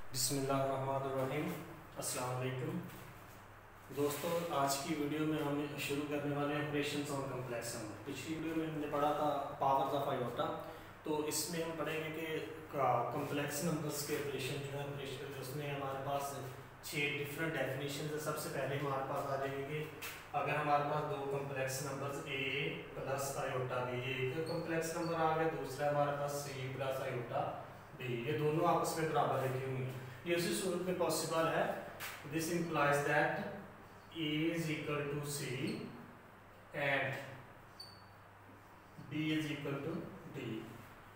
बिस्मिल्लाहिर्रहमानिर्रहीम। अस्सलाम वालेकुम दोस्तों, आज की वीडियो में हम शुरू करने वाले हैं ऑपरेशंस ऑन कम्प्लेक्स नंबर। पिछली वीडियो में हमने पढ़ा था पावर्स ऑफ आयोटा, तो इसमें हम पढ़ेंगे कि कम्प्लेक्स नंबर्स के ऑपरेशन जो है ऑपरेशन उसमें हमारे पास 6 डिफरेंट डेफिनेशन है। सबसे पहले हमारे पास आ जाएंगे अगर हमारे पास दो complex numbers a plus iota b, एक कम्प्लेक्स नंबर आ गया, दूसरा हमारे पास c प्लस आयोटा b, ये दोनों आपस में बराबर लिखी हुई हैं। ये उसी सूरत में पॉसिबल है। This implies that a is equal to c and b is equal to d।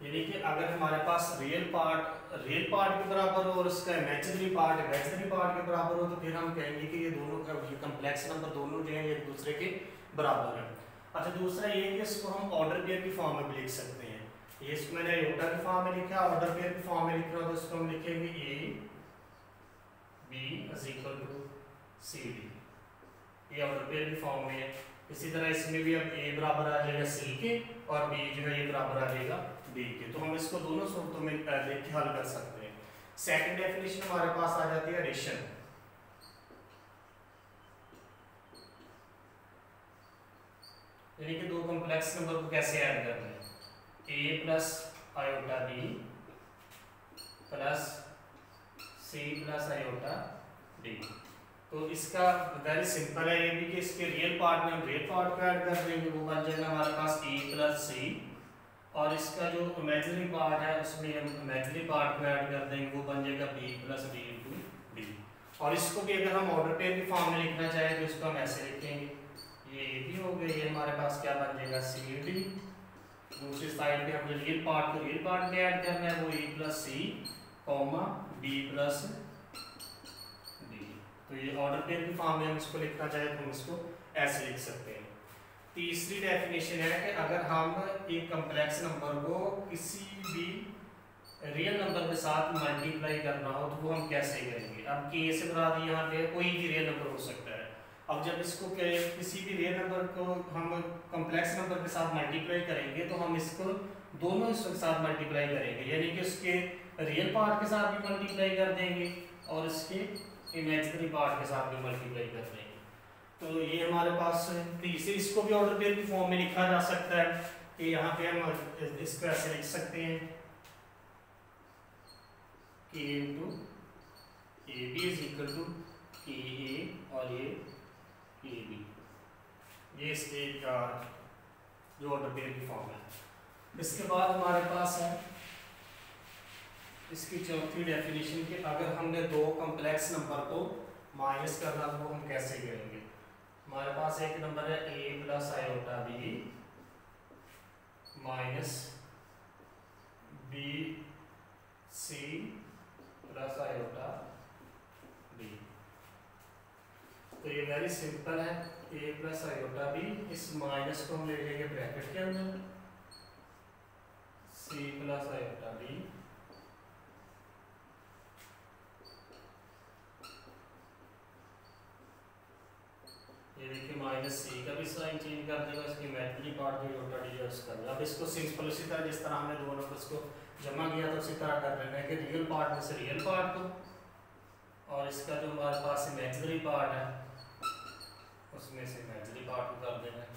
यानी कि अगर हमारे पास रियल पार्ट के बराबर हो और उसका इमेजिनरी पार्ट के बराबर हो, तो फिर हम कहेंगे कि ये दोनों कम्प्लेक्स नंबर दोनों जो है एक दूसरे के बराबर है। अच्छा, दूसरा ये है कि इसको हम ऑर्डर पेयर की फॉर्म में भी लिख सकते हैं। ये इसको मैंने आयोटा की फॉर्म में लिखा, ऑर्डर पेयर की फॉर्म में लिख रहा हूं, तो इसको हम लिखेंगे a b is equal to c d। ये ऑर्डर पेयर की फॉर्म में है। इसी तरह इसमें भी अब a बराबर आ जाएगा c के और b जो है ये बराबर आ जाएगा b के। तो हम इसको दोनों सूरतों में लिख के हल कर सकते हैं। सेकंड डेफिनेशन हमारे पास आ जाती है एडिशन। यानी कि दो कॉम्प्लेक्स नंबर को कैसे ऐड करना है, a plus iota b plus c plus iota d। तो इसका वेरी सिंपल है ये भी कि इसके रियल पार्ट में हम रियल पार्ट को ऐड कर देंगे, वो बन जाएगा हमारे पास a प्लस c, और इसका जो इमेजिनरी पार्ट है उसमें हम इमेजिनरी पार्ट को ऐड कर देंगे, वो बन जाएगा b plus d into d। और इसको भी अगर हम ऑर्डर पेयर की फॉर्म में लिखना चाहें तो इसको हम ऐसे लिखेंगे, ये a भी हो गया, ये हमारे पास क्या बन जाएगा c d। दूसरी साइड पे हमने रियल पार्ट में ऐड करना है, वो a plus c comma b plus d। तो ये ऑर्डर पेयर की फॉर्म में हम इसको लिखना चाहे तो हम इसको ऐसे लिख सकते हैं। तीसरी डेफिनेशन है कि अगर हम एक कम्प्लेक्स नंबर को किसी भी रियल नंबर के साथ मल्टीप्लाई करना हो तो वो हम कैसे करेंगे। अब के से बता दी, यहाँ पे कोई भी रियल नंबर हो सकता है। अब जब इसको किसी भी रियल नंबर को हम कम्प्लेक्स नंबर के साथ मल्टीप्लाई करेंगे तो हम इसको दोनों के साथ मल्टीप्लाई करेंगे, यानी कि उसके रियल पार्ट के साथ भी मल्टीप्लाई कर देंगे और इसके इमेजिनरी पार्ट के साथ भी मल्टीप्लाई कर देंगे। तो ये हमारे पास तीसरे, इसको भी ऑर्डर पेयर की फॉर्म में लिखा जा सकता है कि यहाँ पे हम इसको ऐसे लिख सकते हैं k into A B is equal to K A और ये के बी। ये इसके जो ऑर्डर पेयर की फॉर्म है। इसके बाद हमारे पास है इसकी चौथी डेफिनेशन कि अगर हमने दो कम्प्लेक्स नंबर को माइनस करना तो हम कैसे करेंगे। हमारे पास एक नंबर है a plus iota b minus b c plus iota b। तो ये वेरी सिंपल है, a प्लस आयोटा b, इस माइनस को हम ले लेंगे ब्रैकेट के अंदर, c प्लस आयोटा b ये देखिए माइनस सी का भी साइन चेंज कर देगा, इसकी इमेजिनरी पार्ट जो आयोटा डी है उसका भी। अब इसको सिंपल उसी तरह जिस तरह हमने दोनों को इसको जमा किया था उसी तरह कर लेना है कि रियल पार्ट में से रियल पार्ट को और इसका जो हमारे पास इमेजिनरी पार्ट है उसमें से इमेजिनरी पार्ट को कर देना है।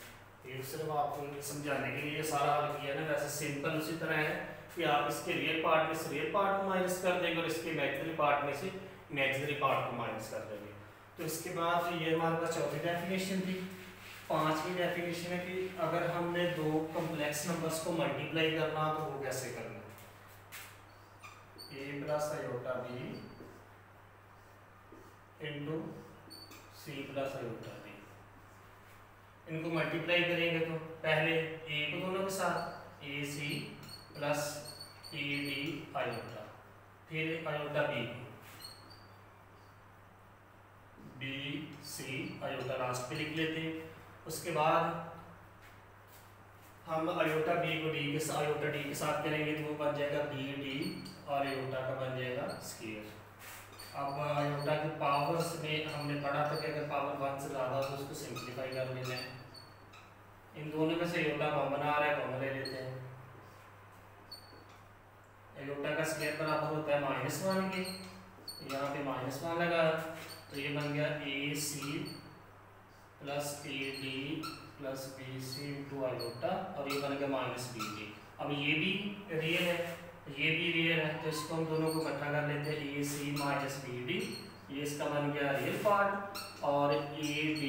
ये सिर्फ आपको समझाने के लिए सारा हल किया ना, वैसे सिंपल उसी तरह है कि आप इसके रियल पार्ट में से रियल पार्ट को माइनस कर देंगे और इसके इमेजिनरी पार्ट में से इमेजिनरी पार्ट को माइनस कर देंगे। तो इसके बाद ये हमारे पास चौथी डेफिनेशन थी। पांचवी डेफिनेशन है कि अगर हमने दो कम्प्लेक्स नंबर्स को मल्टीप्लाई करना तो वो कैसे करना है, a plus iota b into c plus iota b। इनको मल्टीप्लाई करेंगे तो पहले a को दोनों के साथ a c plus a d iota, फिर आयोटा b को b c आयोटा लास्ट पे लिख लेते हैं। उसके बाद हम आयोटा b को आयोटा d के साथ करेंगे तो वो बन जाएगा b d और आयोटा का बन जाएगा स्क्वायर। अब आयोटा की पावर्स में हमने पढ़ा था कि अगर पावर 1 से ज़्यादा हो तो उसको सिंप्लीफाई कर लेना है। इन दोनों में से आयोटा कॉमन आ रहा है, कॉमन ले लेते हैं। आयोटा का स्क्वायर बराबर होता है -1 के यहाँ पे -1 लगा, तो ये बन गया AC plus AD plus BC into iota, और ये बन गया -BD। अब ये भी रियल है, ये भी रियल है, तो इसको हम दोनों को इकट्ठा कर लेते हैं, AC माइनस BD, ये इसका बन गया रियल पार्ट, और AB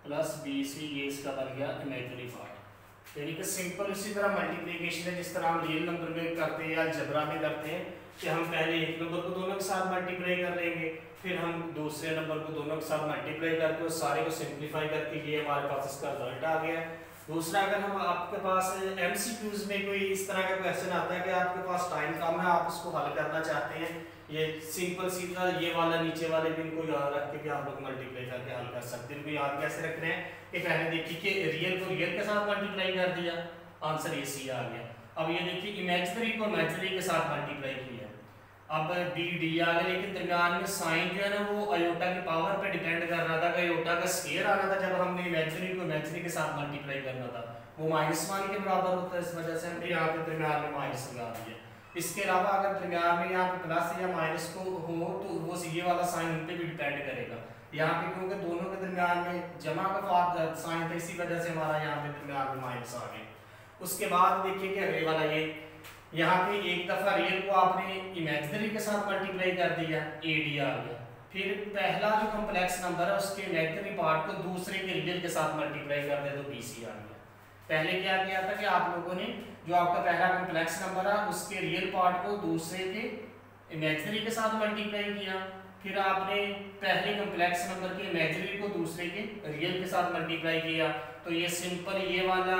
प्लस BC ये इसका बन गया इमेजिनरी पार्ट। यानी कि सिंपल इसी तरह मल्टीप्लिकेशन है जिस तरह हम रियल नंबर में करते हैं या अलजेब्रा में करते हैं कि हम पहले एक नंबर को दोनों के साथ मल्टीप्लाई कर लेंगे, फिर हम दूसरे नंबर को दोनों के साथ मल्टीप्लाई करके उस सारे को सिंप्लीफाई करके ये हमारे पास इसका रिजल्ट आ गया। दूसरा, अगर हम आपके पास MCQs में कोई इस तरह का क्वेश्चन आता है कि आपके पास टाइम कम है, आप इसको हल करना चाहते हैं, ये सिंपल सीधा ये वाला नीचे वाले भी इनको याद रख के आप लोग मल्टीप्लाई करके हल कर सकते हैं। इनको याद कैसे रख रहे हैं कि पहले देखिए कि रियल को रियल के साथ मल्टीप्लाई कर दिया, आंसर ये सी आ गया। अब ये देखिए इमेजिनरी को इमेजिनरी के साथ मल्टीप्लाई किया, अब BD आ गया, लेकिन दरमियान में साइन जो है ना वो अयोटा की पावर पे डिपेंड कर रहा था कि अयोटा का स्क्वायर आना था जब हमने इमेजिनरी को इमेजिनरी के साथ मल्टीप्लाई करना था, वो -1 के बराबर होता है, इस वजह से हमने यहाँ पे दरमियान में माइनस लगा दिया। इसके अलावा अगर दरमियान में यहाँ पे प्लस या माइनस को हो तो वो ये वाला साइन उन पे भी डिपेंड करेगा। यहाँ पे क्योंकि दोनों के दरमियान में जमा का साइन था, इसी वजह से हमारा यहाँ पे दरमियान में माइनस आ गया। उसके बाद देखिए कि अगले वाला ये यहाँ पे एक दफा रियल को आपने इमेजिनरी के साथ मल्टीप्लाई कर दिया, AD आ गया, फिर पहला जो कॉम्प्लेक्स नंबर है उसके इमेजिनरी पार्ट को दूसरे के रियल के साथ मल्टीप्लाई कर दिया तो BC आ गया। पहले क्या किया था कि आप लोगों ने जो आपका पहला कॉम्प्लेक्स नंबर है उसके रियल पार्ट को दूसरे के इमेजिनरी के साथ मल्टीप्लाई किया, फिर आपने पहले कॉम्प्लेक्स नंबर के इमेजिनरी को दूसरे के रियल के साथ मल्टीप्लाई किया। तो ये सिंपल ये वाला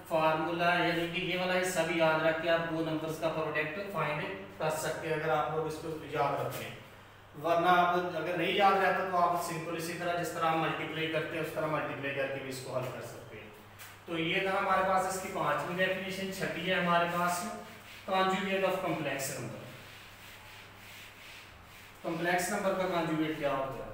फार्मूला यानी कि ये वाला हिस्सा भी याद रख के आप दो नंबर्स का प्रोडक्ट फाइंड कर सकते हैं अगर आप लोग इसको याद रखते हैं, वरना आप अगर नहीं याद रहता तो आप सिंपल इसी तरह जिस तरह हम मल्टीप्लाई करते हैं उस तरह मल्टीप्लाई करके भी इसको हल कर सकते हैं। तो ये था हमारे पास इसकी 5वीं डेफिनेशन। छठी है हमारे पास conjugate of complex number. Complex number का कॉन्जुगेट क्या होता है?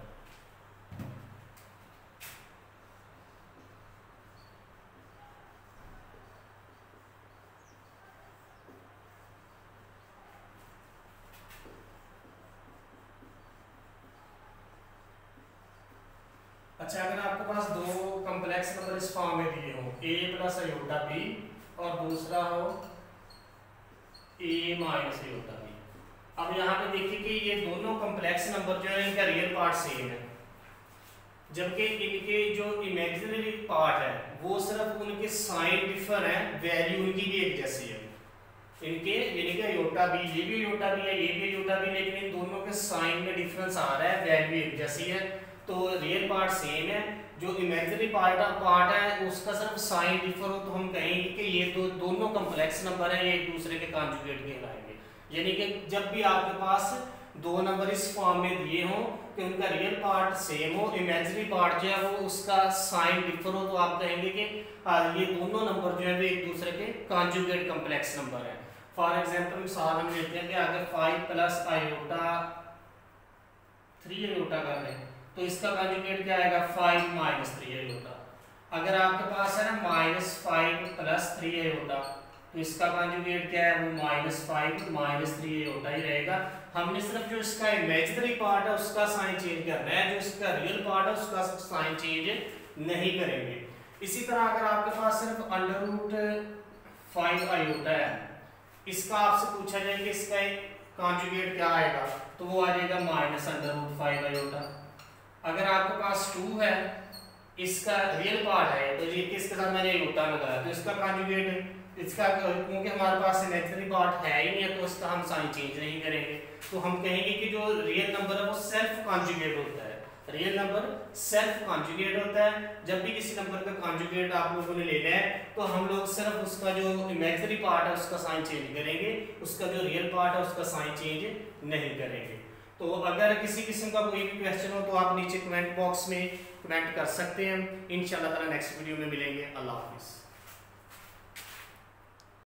अच्छा, अगर आपके पास दो कॉम्प्लेक्स नंबर इस फॉर्म में दिए हो a प्लस अयोटा b और दूसरा हो a माइनस अयोटा b, अब यहाँ पे देखिए कि ये दोनों कॉम्प्लेक्स नंबर जो है इनका रियल पार्ट सेम है, जबकि इनके जो इमेजिनरी पार्ट है वो सिर्फ उनके साइन डिफर है, वैल्यू उनकी भी एक जैसी है। इनके यानी कि अयोटा b, ये भी अयोटा b है, ये भी अयोटा b, लेकिन इन दोनों के साइन में डिफरेंस आ रहा है, वैल्यू एक जैसी है, तो रियल पार्ट सेम है। जो इमेजिनरी पार्ट है उसका सिर्फ साइन डिफर हो तो हम कहेंगे कि ये दोनों कॉम्प्लेक्स नंबर है, ये एक दूसरे के कॉन्जुगेट कहलाएंगे। यानी कि जब भी आपके पास दो नंबर इस फॉर्म में दिए हों कि उनका रियल पार्ट सेम हो, इमेजिनरी पार्ट जो है वो उसका साइन डिफर हो, तो आप कहेंगे कि ये दोनों नंबर जो है वो एक दूसरे के कॉन्जुगेट कॉम्प्लेक्स नंबर है। फॉर एग्जांपल मिसाल हम लेते हैं कि अगर 5 प्लस अयोटा 3 अयोटा कर लें तो इसका कॉन्जुगेट क्या आएगा? 5 माइनस 3 अयोटा। अगर आपके पास है ना -5 प्लस 3 अयोटा तो इसका कॉन्जुगेट क्या है? वो -5 माइनस 3 अयोटा ही रहेगा। हमने सिर्फ जो इसका इमेजिनरी पार्ट है उसका साइन चेंज करना है, जो इसका रियल पार्ट है उसका साइन चेंज नहीं करेंगे। इसी तरह अगर आपके पास सिर्फ √5 अयोटा है, इसका आपसे पूछा जाए कि इसका कॉन्जुगेट क्या आएगा तो वो आ जाएगा -√5 अयोटा। अगर आपके पास 2 है, इसका रियल पार्ट है तो ये किसके साथ मैंने अयोटा लगाया तो इसका कॉन्जुगेट इसका, क्योंकि हमारे पास इमेजिनरी पार्ट है ही नहीं है तो इसका हम साइन चेंज नहीं करेंगे, तो हम कहेंगे कि जो रियल नंबर है वो सेल्फ कॉन्जुगेट होता है। रियल नंबर सेल्फ कॉन्जुगेट होता है। जब भी किसी नंबर का कॉन्जुगेट आप लोगों ने लेना है तो हम लोग सिर्फ उसका जो इमेजिनरी पार्ट है उसका साइन चेंज करेंगे, उसका जो रियल पार्ट है उसका साइन चेंज नहीं करेंगे। तो अगर किसी किस्म का कोई भी क्वेश्चन हो तो आप नीचे कमेंट बॉक्स में कमेंट कर सकते हैं। इंशाल्लाह ताला नेक्स्ट वीडियो में मिलेंगे। अल्लाह हाफिज़।